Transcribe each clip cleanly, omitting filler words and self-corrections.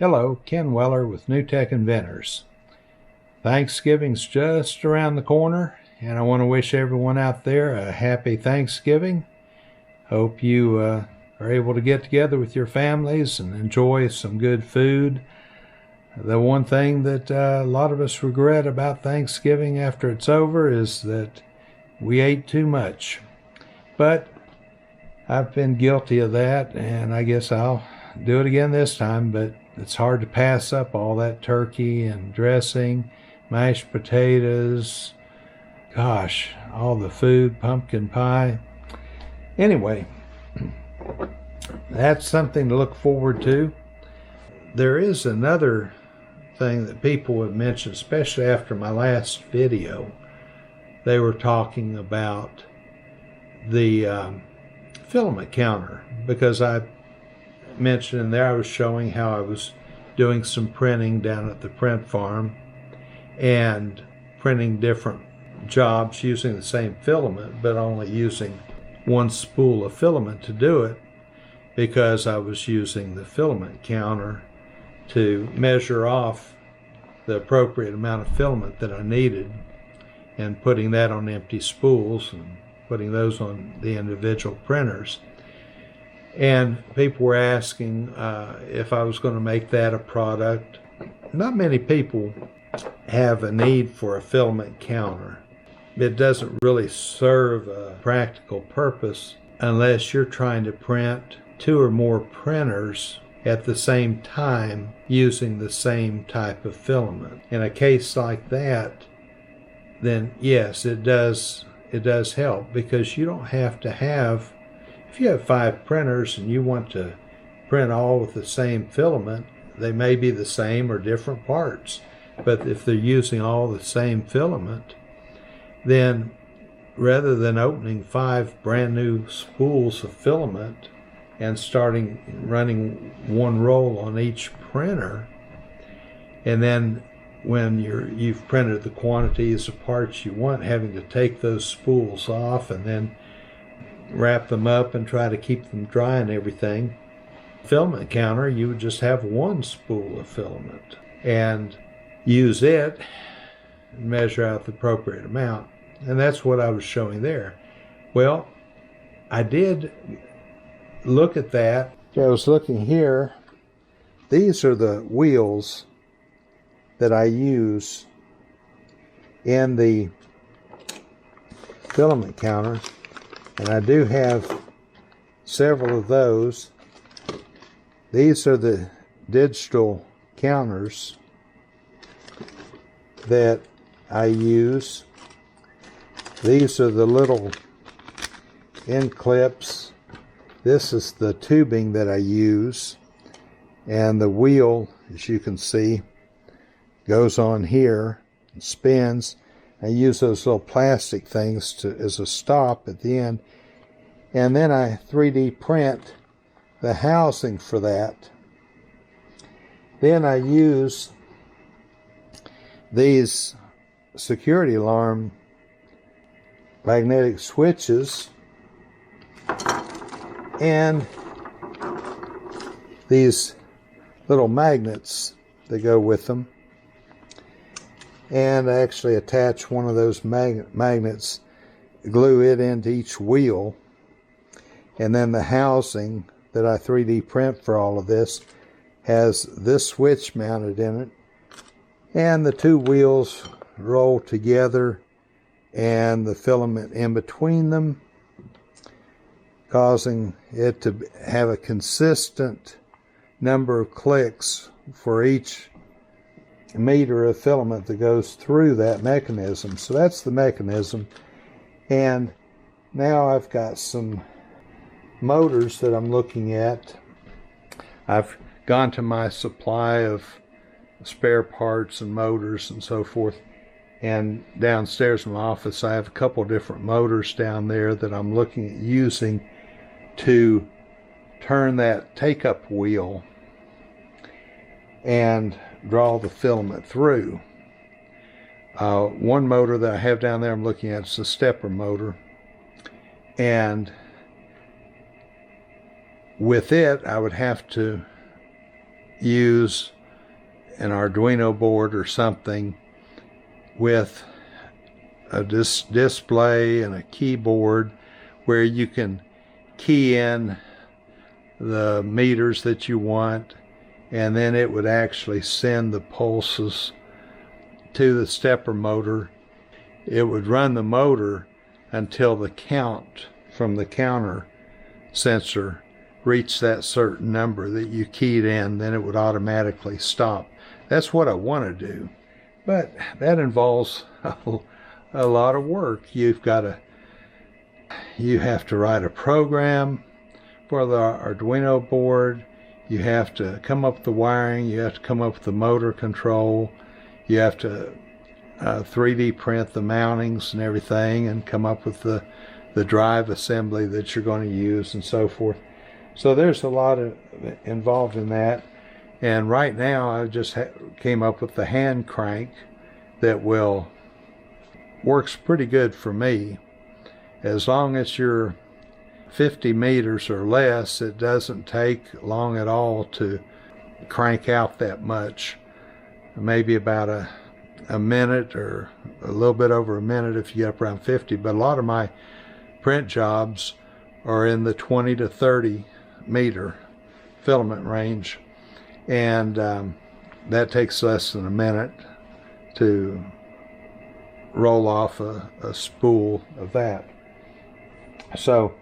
Hello, Ken Weller with New Tech Inventors. Thanksgiving's just around the corner, and I want to wish everyone out there a happy Thanksgiving. Hope you are able to get together with your families and enjoy some good food. The one thing that a lot of us regret about Thanksgiving after it's over is that we ate too much. But I've been guilty of that, and I guess I'll do it again this time, but it's hard to pass up all that turkey and dressing, mashed potatoes, gosh, all the food, pumpkin pie. Anyway, that's something to look forward to. There is another thing that people have mentioned, especially after my last video. They were talking about the filament counter, because I mentioned in there I was showing how I was doing some printing down at the print farm and printing different jobs using the same filament, but only using one spool of filament to do it, because I was using the filament counter to measure off the appropriate amount of filament that I needed and putting that on empty spools and putting those on the individual printers. And people were asking if I was going to make that a product. Not many people have a need for a filament counter. It doesn't really serve a practical purpose unless you're trying to print two or more printers at the same time using the same type of filament. In a case like that, then yes, it does help, because you don't have to have, if you have 5 printers and you want to print all with the same filament, they may be the same or different parts. But if they're using all the same filament, then rather than opening 5 brand new spools of filament and running one roll on each printer, and then when you've printed the quantities of parts you want, having to take those spools off and then wrap them up and try to keep them dry and everything. Filament counter, you would just have one spool of filament and use it and measure out the appropriate amount. And that's what I was showing there. Well, I did look at that. I was looking here. These are the wheels that I use in the filament counter. And I do have several of those. These are the digital counters that I use. These are the little end clips. This is the tubing that I use. And the wheel, as you can see, goes on here and spins. I use those little plastic things as a stop at the end. And then I 3D print the housing for that. Then I use these security alarm magnetic switches and these little magnets that go with them. And I actually attach one of those magnets, glue it into each wheel, and then the housing that I 3D print for all of this has this switch mounted in it, and the 2 wheels roll together and the filament in between them, causing it to have a consistent number of clicks for each meter of filament that goes through that mechanism. So that's the mechanism. And now I've got some motors that I'm looking at. I've gone to my supply of spare parts and motors and so forth, and downstairs in my office I have a couple different motors down there that I'm looking at using to turn that take-up wheel and draw the filament through. One motor that I have down there I'm looking at is a stepper motor, and with it I would have to use an Arduino board or something with a display and a keyboard where you can key in the meters that you want, and then it would actually send the pulses to the stepper motor. It would run the motor until the count from the counter sensor reached that certain number that you keyed in, then it would automatically stop. That's what I want to do, but that involves a lot of work. You have to write a program for the Arduino board. You have to come up with the wiring. You have to come up with the motor control. You have to 3D print the mountings and everything, and come up with the drive assembly that you're going to use and so forth. So there's a lot involved in that. And right now I just came up with the hand crank that works pretty good for me. As long as you're 50 meters or less, it doesn't take long at all to crank out that much. Maybe about a minute or a little bit over a minute if you get up around 50. But a lot of my print jobs are in the 20 to 30 meter filament range, and that takes less than a minute to roll off a spool of that. So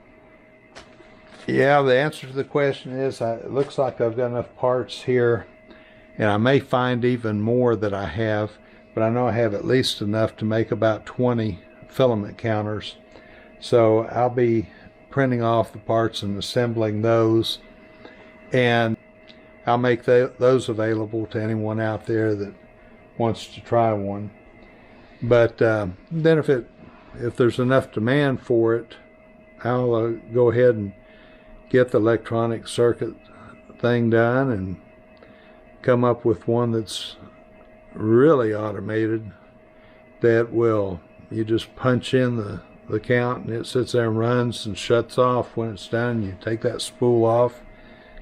yeah, the answer to the question is it looks like I've got enough parts here, and I may find even more that I have, but I know I have at least enough to make about 20 filament counters. So I'll be printing off the parts and assembling those, and I'll make those available to anyone out there that wants to try one. But then if there's enough demand for it, I'll go ahead and get the electronic circuit thing done and come up with one that's really automated, that you just punch in the count and it sits there and runs and shuts off when it's done. You take that spool off,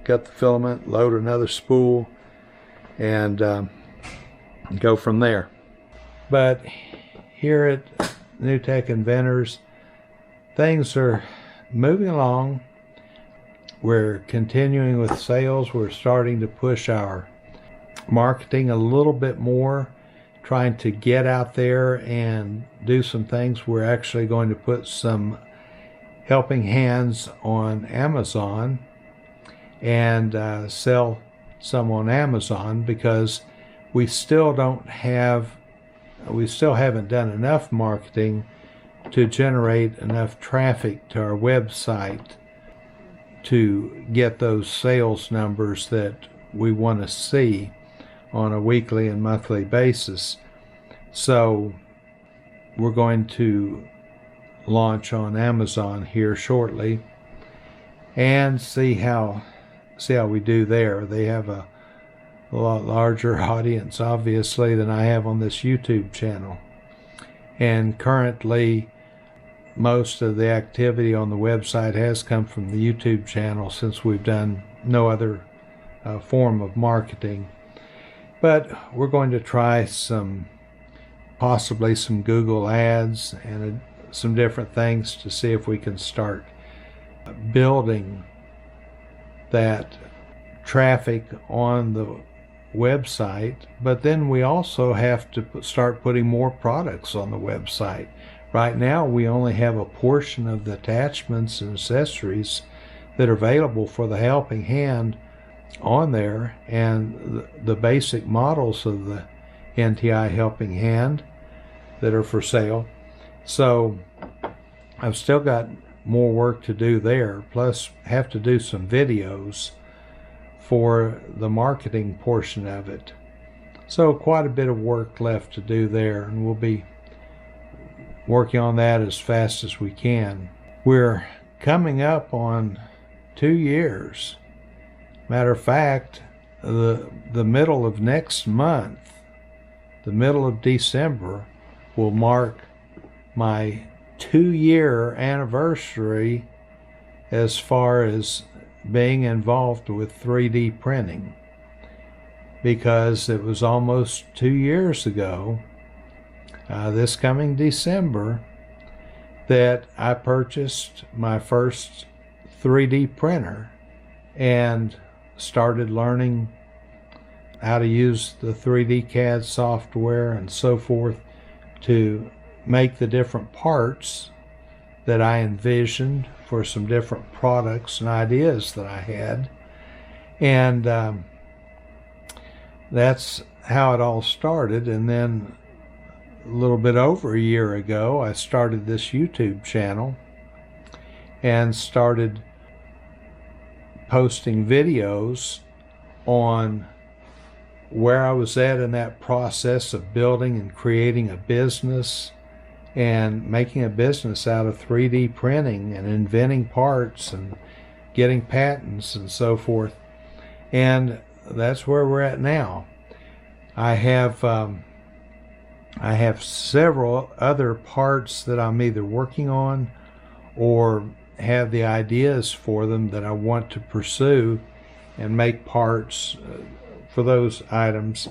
cut the filament, load another spool, and go from there. But here at New Tech Inventors, things are moving along. We're continuing with sales. We're starting to push our marketing a little bit more, trying to get out there and do some things. We're actually going to put some helping hands on Amazon and sell some on Amazon, because we still haven't done enough marketing to generate enough traffic to our website to get those sales numbers that we want to see on a weekly and monthly basis. So we're going to launch on Amazon here shortly and see how we do there. They have a lot larger audience, obviously, than I have on this YouTube channel. And currently, most of the activity on the website has come from the YouTube channel, since we've done no other form of marketing. But we're going to try possibly some Google ads and some different things to see if we can start building that traffic on the website. But then we also have to start putting more products on the website. Right now we only have a portion of the attachments and accessories that are available for the helping hand on there, and the basic models of the NTI Helping Hand that are for sale. So I've still got more work to do there, plus have to do some videos for the marketing portion of it. So quite a bit of work left to do there, and we'll be working on that as fast as we can. We're coming up on 2 years. Matter of fact, the middle of next month, the middle of December, will mark my 2-year anniversary as far as being involved with 3D printing. because it was almost 2 years ago, this coming December, that I purchased my first 3D printer and started learning how to use the 3D CAD software and so forth to make the different parts that I envisioned for some different products and ideas that I had. And that's how it all started. And then a little bit over a year ago, I started this YouTube channel and started posting videos on where I was at in that process of building and creating a business and making a business out of 3D printing and inventing parts and getting patents and so forth. And that's where we're at now. I have several other parts that I'm either working on or have the ideas for them that I want to pursue and make parts for those items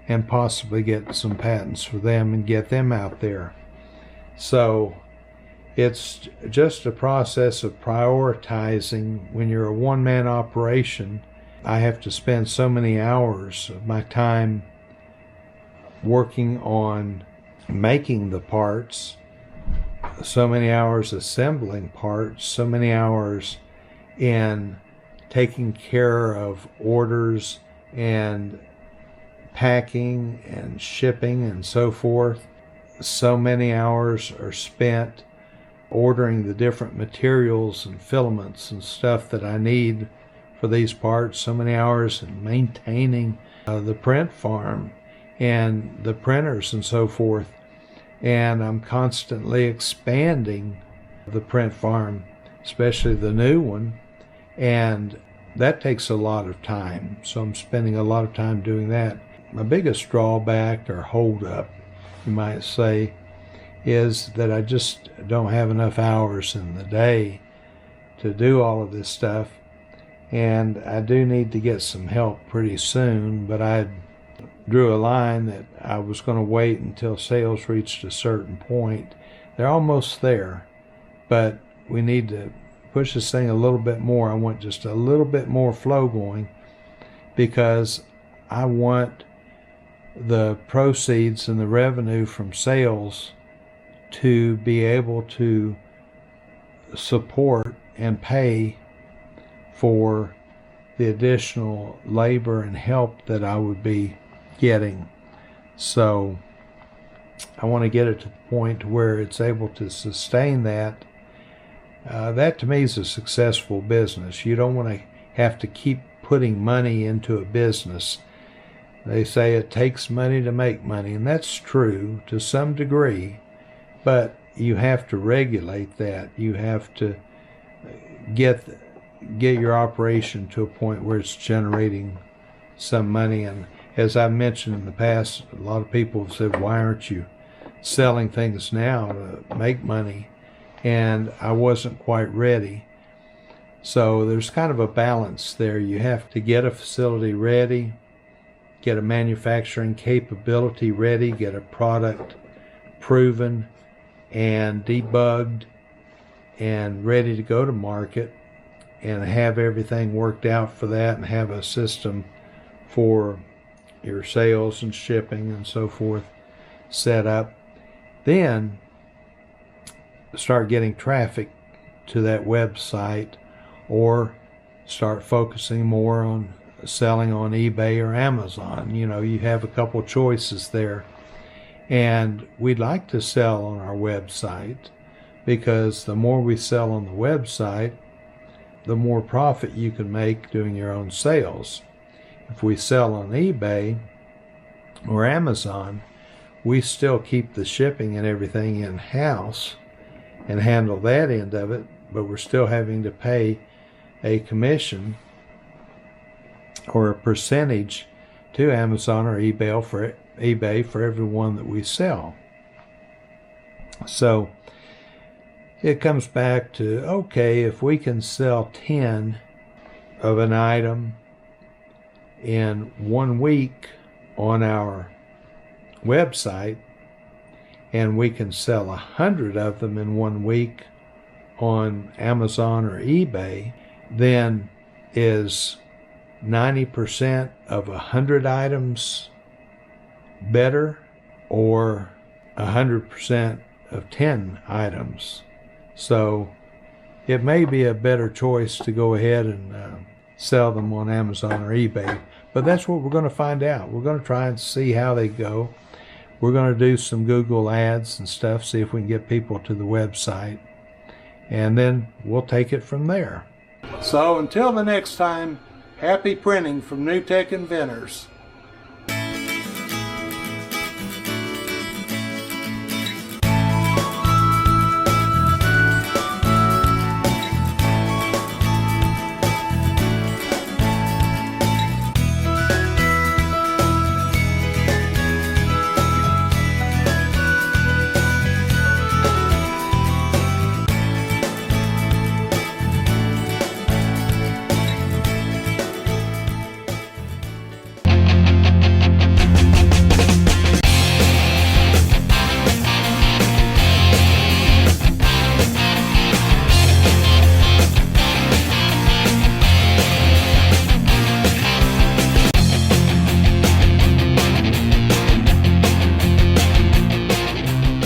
and possibly get some patents for them and get them out there. So it's just a process of prioritizing. When you're a one-man operation, I have to spend so many hours of my time working on making the parts, so many hours assembling parts, so many hours in taking care of orders and packing and shipping and so forth. So many hours are spent ordering the different materials and filaments and stuff that I need for these parts. So many hours in maintaining the print farm and the printers and so forth. And I'm constantly expanding the print farm, especially the new one, and that takes a lot of time. So I'm spending a lot of time doing that. My biggest drawback or holdup, you might say, is that I just don't have enough hours in the day to do all of this stuff. And I do need to get some help pretty soon, but I drew a line that I was going to wait until sales reached a certain point. They're almost there, but we need to push this thing a little bit more. I want just a little bit more flow going because I want the proceeds and the revenue from sales to be able to support and pay for the additional labor and help that I would be getting. So I want to get it to the point where it's able to sustain that. That to me is a successful business. You don't want to have to keep putting money into a business. They say it takes money to make money, and that's true to some degree, but you have to regulate that. You have to get your operation to a point where it's generating some money. And as I mentioned in the past, a lot of people have said, why aren't you selling things now to make money? And I wasn't quite ready. So there's kind of a balance there. You have to get a facility ready, get a manufacturing capability ready, get a product proven and debugged and ready to go to market, and have everything worked out for that, and have a system for your sales and shipping and so forth set up. Then start getting traffic to that website, or start focusing more on selling on eBay or Amazon. You know, you have a couple choices there. And we'd like to sell on our website, because the more we sell on the website, the more profit you can make doing your own sales. If we sell on eBay or Amazon, we still keep the shipping and everything in-house and handle that end of it, but we're still having to pay a commission or a percentage to Amazon or eBay for every one that we sell. So it comes back to, okay, if we can sell 10 of an item in 1 week on our website, and we can sell 100 of them in 1 week on Amazon or eBay, then is 90% of 100 items better, or 100% of 10 items? So it may be a better choice to go ahead and sell them on Amazon or eBay, but that's what we're going to find out. We're going to try and see how they go. We're going to do some Google ads and stuff, see if we can get people to the website, and then we'll take it from there. So until the next time, happy printing from New Tech Inventors.